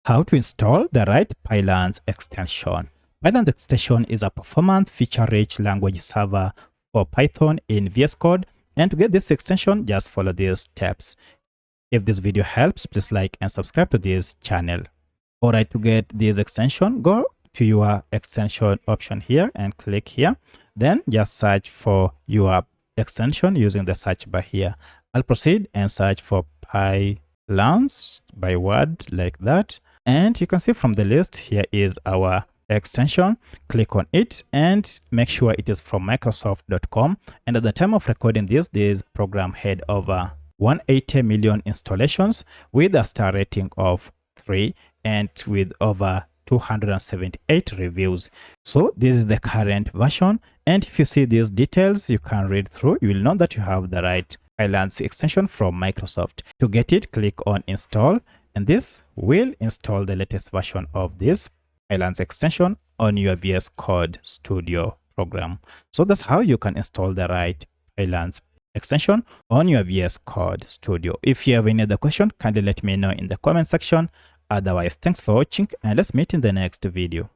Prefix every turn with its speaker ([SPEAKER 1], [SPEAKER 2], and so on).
[SPEAKER 1] How to install the right Pylance extension. Pylance extension is a performance feature-rich language server for Python in VS Code. And to get this extension, just follow these steps. If this video helps, please like and subscribe to this channel. Alright, to get this extension, go to your extension option here and click here. Then just search for your extension using the search bar here. I'll proceed and search for Pylance by word like that. And you can see from the list, here is our extension. Click on it and make sure it is from Microsoft.com. And at the time of recording this program had over 180 million installations with a star rating of 3 and with over 278 reviews. So this is the current version. And if you see these details, you can read through. You will know that you have the right Pylance extension from Microsoft. To get it, click on install. And this will install the latest version of this Pylance extension on your VS Code Studio program. So that's how you can install the right Pylance extension on your VS Code Studio. If you have any other question, kindly let me know in the comment section. Otherwise, thanks for watching and let's meet in the next video.